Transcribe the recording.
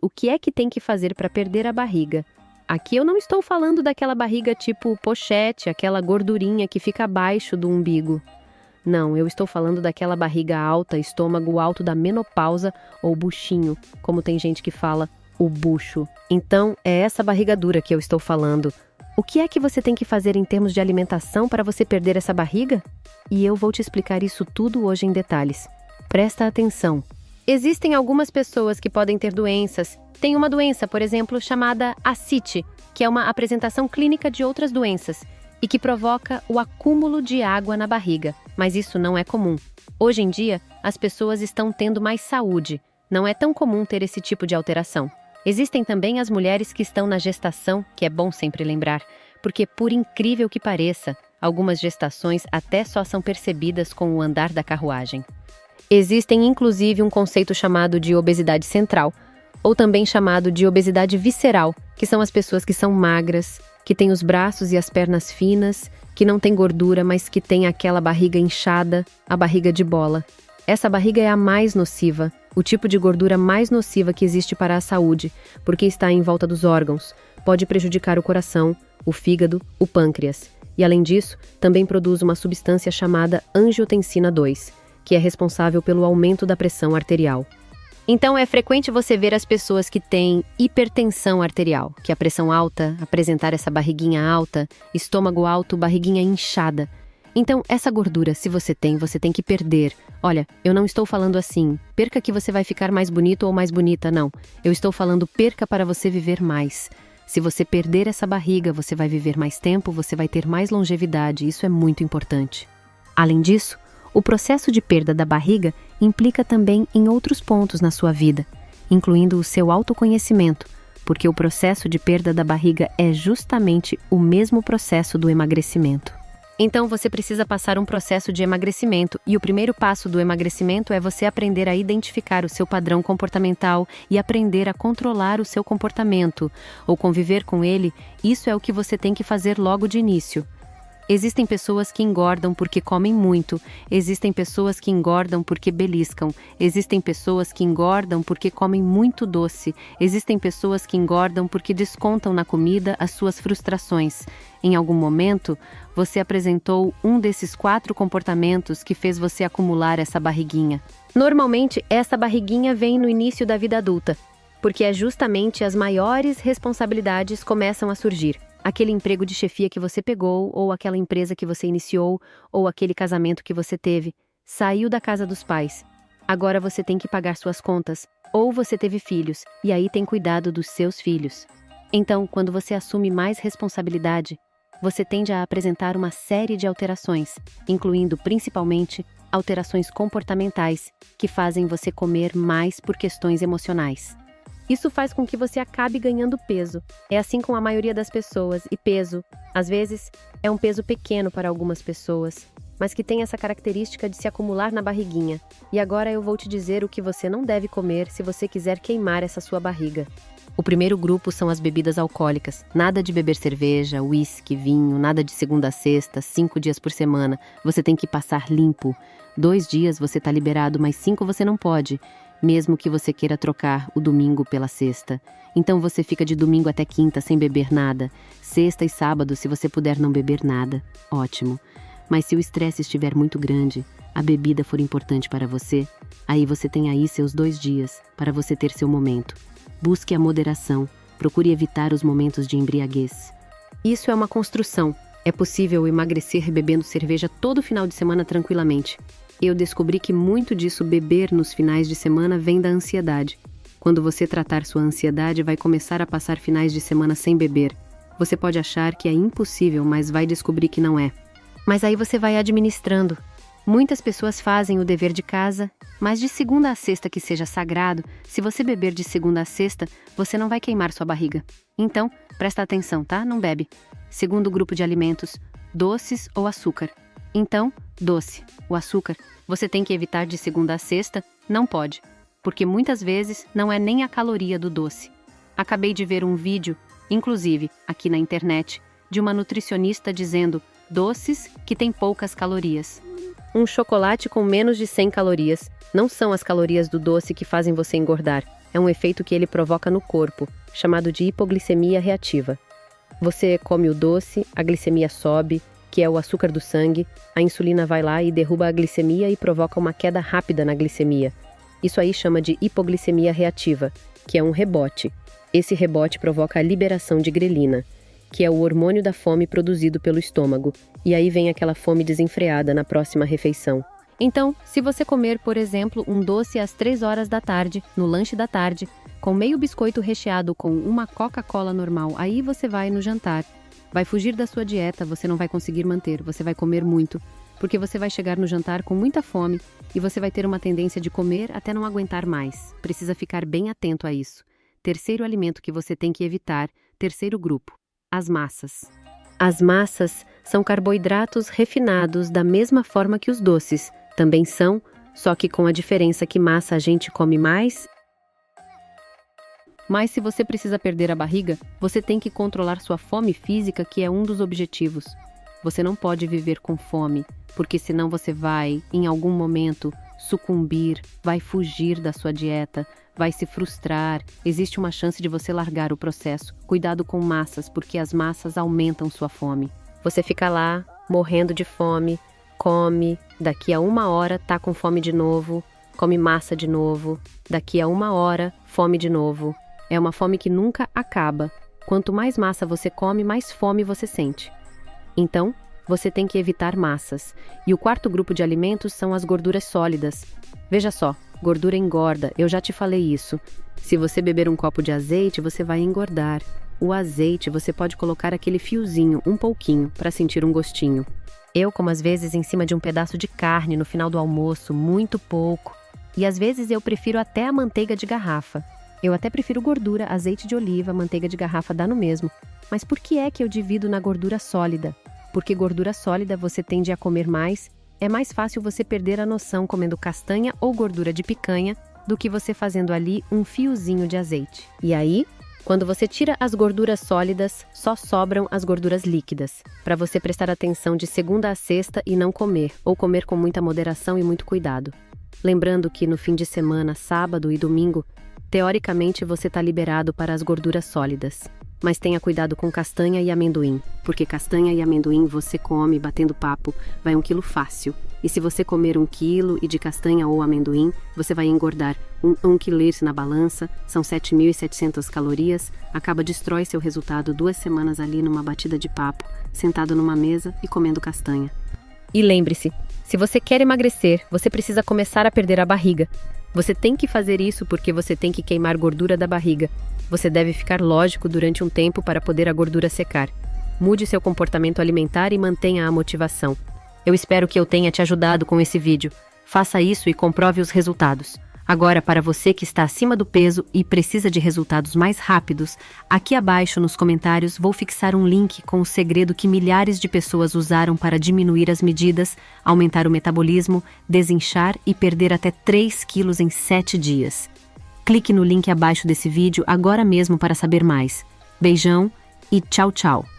O que é que tem que fazer para perder a barriga? Aqui eu não estou falando daquela barriga tipo pochete, aquela gordurinha que fica abaixo do umbigo. Não, eu estou falando daquela barriga alta, estômago alto da menopausa ou buchinho, como tem gente que fala, o bucho. Então, é essa barriga dura que eu estou falando. O que é que você tem que fazer em termos de alimentação para você perder essa barriga? E eu vou te explicar isso tudo hoje em detalhes. Presta atenção. Existem algumas pessoas que podem ter doenças. Tem uma doença, por exemplo, chamada ascite, que é uma apresentação clínica de outras doenças e que provoca o acúmulo de água na barriga. Mas isso não é comum. Hoje em dia, as pessoas estão tendo mais saúde. Não é tão comum ter esse tipo de alteração. Existem também as mulheres que estão na gestação, que é bom sempre lembrar, porque, por incrível que pareça, algumas gestações até só são percebidas com o andar da carruagem. Existem inclusive um conceito chamado de obesidade central, ou também chamado de obesidade visceral, que são as pessoas que são magras, que têm os braços e as pernas finas, que não têm gordura, mas que têm aquela barriga inchada, a barriga de bola. Essa barriga é a mais nociva, o tipo de gordura mais nociva que existe para a saúde, porque está em volta dos órgãos, pode prejudicar o coração, o fígado, o pâncreas. E além disso, também produz uma substância chamada angiotensina 2, que é responsável pelo aumento da pressão arterial. Então é frequente você ver as pessoas que têm hipertensão arterial, que é a pressão alta, apresentar essa barriguinha alta, estômago alto, barriguinha inchada. Então, essa gordura, se você tem que perder. Olha, eu não estou falando assim, perca que você vai ficar mais bonito ou mais bonita, não. Eu estou falando perca para você viver mais. Se você perder essa barriga, você vai viver mais tempo, você vai ter mais longevidade, isso é muito importante. Além disso, o processo de perda da barriga implica também em outros pontos na sua vida, incluindo o seu autoconhecimento, porque o processo de perda da barriga é justamente o mesmo processo do emagrecimento. Então você precisa passar um processo de emagrecimento e o primeiro passo do emagrecimento é você aprender a identificar o seu padrão comportamental e aprender a controlar o seu comportamento ou conviver com ele. Isso é o que você tem que fazer logo de início. Existem pessoas que engordam porque comem muito, existem pessoas que engordam porque beliscam, existem pessoas que engordam porque comem muito doce, existem pessoas que engordam porque descontam na comida as suas frustrações. Em algum momento, você apresentou um desses 4 comportamentos que fez você acumular essa barriguinha. Normalmente, essa barriguinha vem no início da vida adulta, porque é justamente as maiores responsabilidades começam a surgir. Aquele emprego de chefia que você pegou, ou aquela empresa que você iniciou, ou aquele casamento que você teve, saiu da casa dos pais. Agora você tem que pagar suas contas, ou você teve filhos, e aí tem cuidado dos seus filhos. Então, quando você assume mais responsabilidade, você tende a apresentar uma série de alterações, incluindo principalmente alterações comportamentais, que fazem você comer mais por questões emocionais. Isso faz com que você acabe ganhando peso. É assim com a maioria das pessoas, e peso, às vezes, é um peso pequeno para algumas pessoas, mas que tem essa característica de se acumular na barriguinha. E agora eu vou te dizer o que você não deve comer se você quiser queimar essa sua barriga. O primeiro grupo são as bebidas alcoólicas. Nada de beber cerveja, uísque, vinho, nada de segunda a sexta, 5 dias por semana. Você tem que passar limpo. 2 dias você está liberado, mas 5 você não pode, mesmo que você queira trocar o domingo pela sexta. Então você fica de domingo até quinta sem beber nada. Sexta e sábado, se você puder não beber nada, ótimo. Mas se o estresse estiver muito grande, a bebida for importante para você, aí você tem aí seus 2 dias para você ter seu momento. Busque a moderação, procure evitar os momentos de embriaguez. Isso é uma construção. É possível emagrecer bebendo cerveja todo final de semana tranquilamente. Eu descobri que muito disso beber nos finais de semana vem da ansiedade. Quando você tratar sua ansiedade, vai começar a passar finais de semana sem beber. Você pode achar que é impossível, mas vai descobrir que não é. Mas aí você vai administrando. Muitas pessoas fazem o dever de casa, mas de segunda a sexta que seja sagrado, se você beber de segunda a sexta, você não vai queimar sua barriga. Então, presta atenção, tá? Não bebe. Segundo grupo de alimentos, doces ou açúcar. Então, doce, o açúcar, você tem que evitar de segunda a sexta, não pode, porque muitas vezes não é nem a caloria do doce. Acabei de ver um vídeo, inclusive aqui na internet, de uma nutricionista dizendo doces que têm poucas calorias. Um chocolate com menos de 100 calorias. Não são as calorias do doce que fazem você engordar. é um efeito que ele provoca no corpo, chamado de hipoglicemia reativa. Você come o doce, a glicemia sobe, que é o açúcar do sangue, a insulina vai lá e derruba a glicemia e provoca uma queda rápida na glicemia. Isso aí chama de hipoglicemia reativa, que é um rebote. Esse rebote provoca a liberação de grelina, que é o hormônio da fome produzido pelo estômago, e aí vem aquela fome desenfreada na próxima refeição. Então, se você comer, por exemplo, um doce às 3 horas da tarde, no lanche da tarde, com meio biscoito recheado com uma Coca-Cola normal, aí você vai no jantar. Vai fugir da sua dieta, você não vai conseguir manter, você vai comer muito, porque você vai chegar no jantar com muita fome e você vai ter uma tendência de comer até não aguentar mais. Precisa ficar bem atento a isso. Terceiro alimento que você tem que evitar, terceiro grupo, as massas. As massas são carboidratos refinados da mesma forma que os doces. Também são, só que com a diferença que massa a gente come mais. Mas se você precisa perder a barriga, você tem que controlar sua fome física, que é um dos objetivos. Você não pode viver com fome, porque senão você vai, em algum momento, sucumbir, vai fugir da sua dieta, vai se frustrar, existe uma chance de você largar o processo. Cuidado com massas, porque as massas aumentam sua fome. Você fica lá, morrendo de fome, come, daqui a 1 hora tá com fome de novo, come massa de novo, daqui a 1 hora, fome de novo. É uma fome que nunca acaba. Quanto mais massa você come, mais fome você sente. Então, você tem que evitar massas. E o quarto grupo de alimentos são as gorduras sólidas. Veja só, gordura engorda, eu já te falei isso. Se você beber um copo de azeite, você vai engordar. O azeite, você pode colocar aquele fiozinho, um pouquinho, para sentir um gostinho. Eu como às vezes em cima de um pedaço de carne no final do almoço, muito pouco. E às vezes eu prefiro até a manteiga de garrafa. Eu até prefiro gordura, azeite de oliva, manteiga de garrafa dá no mesmo. Mas por que é que eu divido na gordura sólida? Porque gordura sólida você tende a comer mais, é mais fácil você perder a noção comendo castanha ou gordura de picanha do que você fazendo ali um fiozinho de azeite. E aí, quando você tira as gorduras sólidas, só sobram as gorduras líquidas, para você prestar atenção de segunda a sexta e não comer, ou comer com muita moderação e muito cuidado. Lembrando que no fim de semana, sábado e domingo, teoricamente você está liberado para as gorduras sólidas. Mas tenha cuidado com castanha e amendoim, porque castanha e amendoim você come batendo papo, vai 1 quilo fácil. E se você comer 1 quilo e de castanha ou amendoim, você vai engordar 1 quilo na balança, são 7.700 calorias, destrói seu resultado 2 semanas ali numa batida de papo, sentado numa mesa e comendo castanha. E lembre-se, se você quer emagrecer, você precisa começar a perder a barriga. Você tem que fazer isso porque você tem que queimar gordura da barriga. Você deve ficar lógico durante um tempo para poder a gordura secar. Mude seu comportamento alimentar e mantenha a motivação. Eu espero que eu tenha te ajudado com esse vídeo. Faça isso e comprove os resultados. Agora, para você que está acima do peso e precisa de resultados mais rápidos, aqui abaixo nos comentários vou fixar um link com o segredo que milhares de pessoas usaram para diminuir as medidas, aumentar o metabolismo, desinchar e perder até 3 quilos em 7 dias. Clique no link abaixo desse vídeo agora mesmo para saber mais. Beijão e tchau, tchau!